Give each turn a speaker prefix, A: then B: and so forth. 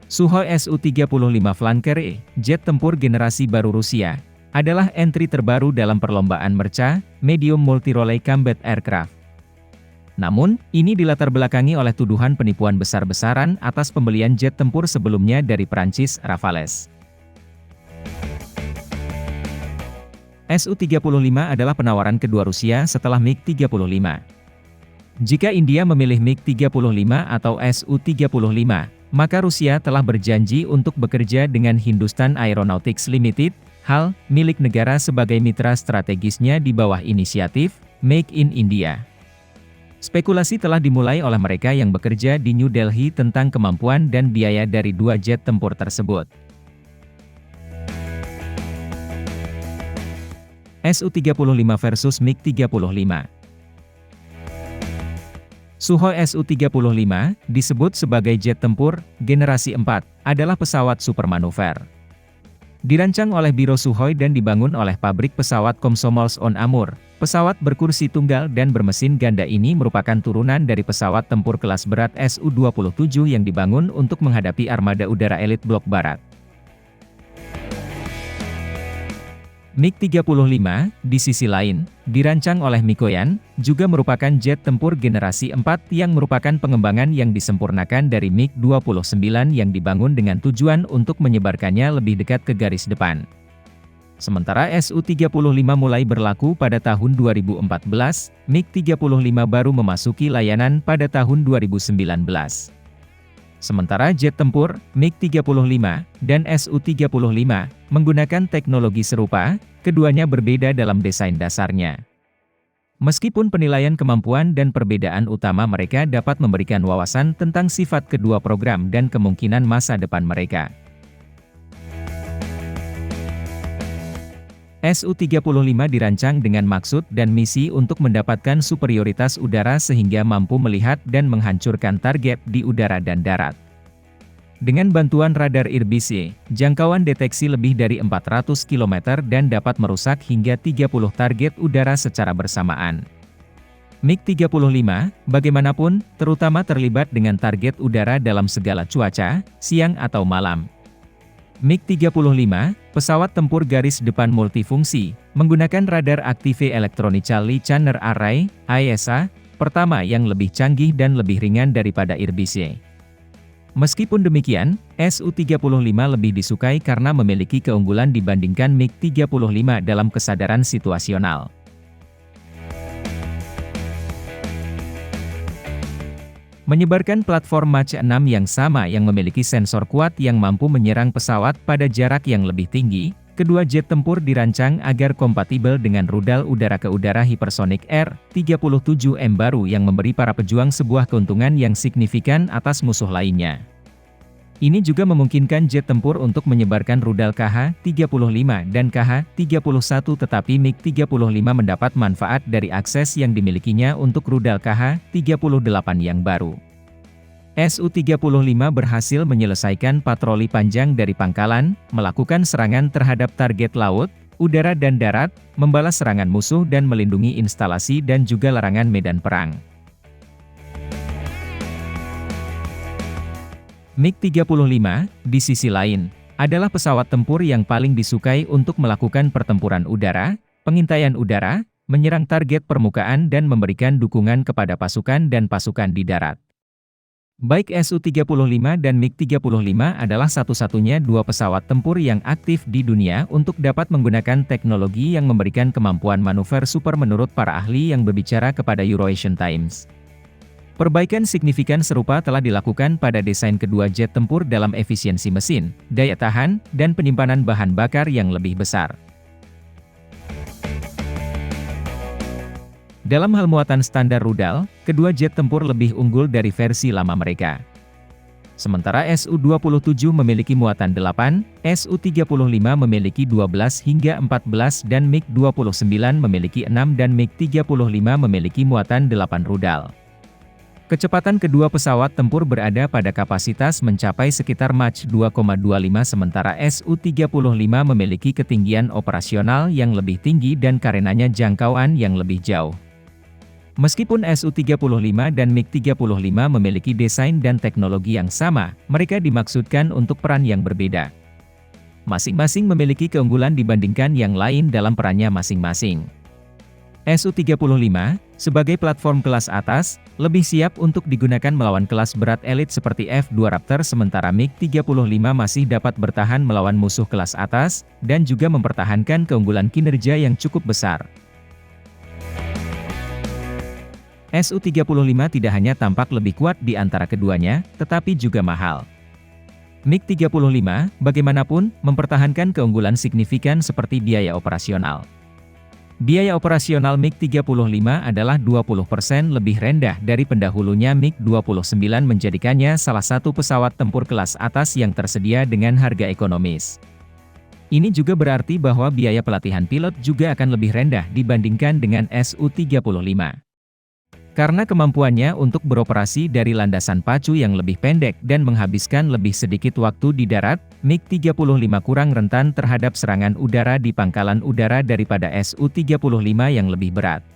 A: Sukhoi Su-35 Flanker E, jet tempur generasi baru Rusia, adalah entry terbaru dalam perlombaan Merca, Medium Multi-Role Combat Aircraft. Namun, ini dilatar belakangi oleh tuduhan penipuan besar-besaran atas pembelian jet tempur sebelumnya dari Prancis, Rafales. Su-35 adalah penawaran kedua Rusia setelah MiG-35. Jika India memilih MiG-35 atau Su-35, maka Rusia telah berjanji untuk bekerja dengan Hindustan Aeronautics Limited, HAL, milik negara sebagai mitra strategisnya di bawah inisiatif Make in India. Spekulasi telah dimulai oleh mereka yang bekerja di New Delhi tentang kemampuan dan biaya dari dua jet tempur tersebut. Su-35 versus MiG-35. Sukhoi Su-35, disebut sebagai jet tempur generasi 4, adalah pesawat supermanuver. Dirancang oleh Biro Sukhoi dan dibangun oleh pabrik pesawat Komsomolsk-on-Amur, pesawat berkursi tunggal dan bermesin ganda ini merupakan turunan dari pesawat tempur kelas berat Su-27 yang dibangun untuk menghadapi armada udara elit blok barat. MiG-35, di sisi lain, dirancang oleh Mikoyan, juga merupakan jet tempur generasi 4 yang merupakan pengembangan yang disempurnakan dari MiG-29 yang dibangun dengan tujuan untuk menyebarkannya lebih dekat ke garis depan. Sementara Su-35 mulai berlaku pada tahun 2014, MiG-35 baru memasuki layanan pada tahun 2019. Sementara jet tempur, MiG-35, dan Su-35, menggunakan teknologi serupa, keduanya berbeda dalam desain dasarnya. Meskipun penilaian kemampuan dan perbedaan utama mereka dapat memberikan wawasan tentang sifat kedua program dan kemungkinan masa depan mereka. Su-35 dirancang dengan maksud dan misi untuk mendapatkan superioritas udara sehingga mampu melihat dan menghancurkan target di udara dan darat. Dengan bantuan radar IRBC, jangkauan deteksi lebih dari 400 km dan dapat merusak hingga 30 target udara secara bersamaan. MiG-35, bagaimanapun, terutama terlibat dengan target udara dalam segala cuaca, siang atau malam. MiG-35, pesawat tempur garis depan multifungsi, menggunakan radar Active Electronically Channel Array, AESA, pertama yang lebih canggih dan lebih ringan daripada IRBC. Meskipun demikian, Su-35 lebih disukai karena memiliki keunggulan dibandingkan MiG-35 dalam kesadaran situasional. Menyebarkan platform Mach 6 yang sama yang memiliki sensor kuat yang mampu menyerang pesawat pada jarak yang lebih tinggi, kedua jet tempur dirancang agar kompatibel dengan rudal udara ke udara hipersonik R-37M baru yang memberi para pejuang sebuah keuntungan yang signifikan atas musuh lainnya. Ini juga memungkinkan jet tempur untuk menyebarkan rudal Kh-35 dan Kh-31 tetapi MiG-35 mendapat manfaat dari akses yang dimilikinya untuk rudal Kh-38 yang baru. Su-35 berhasil menyelesaikan patroli panjang dari pangkalan, melakukan serangan terhadap target laut, udara dan darat, membalas serangan musuh dan melindungi instalasi dan juga larangan medan perang. MiG-35, di sisi lain, adalah pesawat tempur yang paling disukai untuk melakukan pertempuran udara, pengintaian udara, menyerang target permukaan dan memberikan dukungan kepada pasukan dan pasukan di darat. Baik Su-35 dan MiG-35 adalah satu-satunya dua pesawat tempur yang aktif di dunia untuk dapat menggunakan teknologi yang memberikan kemampuan manuver super menurut para ahli yang berbicara kepada Eurasian Times. Perbaikan signifikan serupa telah dilakukan pada desain kedua jet tempur dalam efisiensi mesin, daya tahan, dan penyimpanan bahan bakar yang lebih besar. Dalam hal muatan standar rudal, kedua jet tempur lebih unggul dari versi lama mereka. Sementara Su-27 memiliki muatan 8, Su-35 memiliki 12 hingga 14 dan MiG-29 memiliki 6 dan MiG-35 memiliki muatan 8 rudal. Kecepatan kedua pesawat tempur berada pada kapasitas mencapai sekitar Mach 2,25 sementara Su-35 memiliki ketinggian operasional yang lebih tinggi dan karenanya jangkauan yang lebih jauh. Meskipun Su-35 dan MiG-35 memiliki desain dan teknologi yang sama, mereka dimaksudkan untuk peran yang berbeda. Masing-masing memiliki keunggulan dibandingkan yang lain dalam perannya masing-masing. Su-35, sebagai platform kelas atas, lebih siap untuk digunakan melawan kelas berat elit seperti F-2 Raptor, sementara MiG-35 masih dapat bertahan melawan musuh kelas atas, dan juga mempertahankan keunggulan kinerja yang cukup besar. Su-35 tidak hanya tampak lebih kuat di antara keduanya, tetapi juga mahal. MiG-35, bagaimanapun, mempertahankan keunggulan signifikan seperti biaya operasional. Biaya operasional MiG-35 adalah 20% lebih rendah dari pendahulunya MiG-29, menjadikannya salah satu pesawat tempur kelas atas yang tersedia dengan harga ekonomis. Ini juga berarti bahwa biaya pelatihan pilot juga akan lebih rendah dibandingkan dengan Su-35. Karena kemampuannya untuk beroperasi dari landasan pacu yang lebih pendek dan menghabiskan lebih sedikit waktu di darat, MiG-35 kurang rentan terhadap serangan udara di pangkalan udara daripada Su-35 yang lebih berat.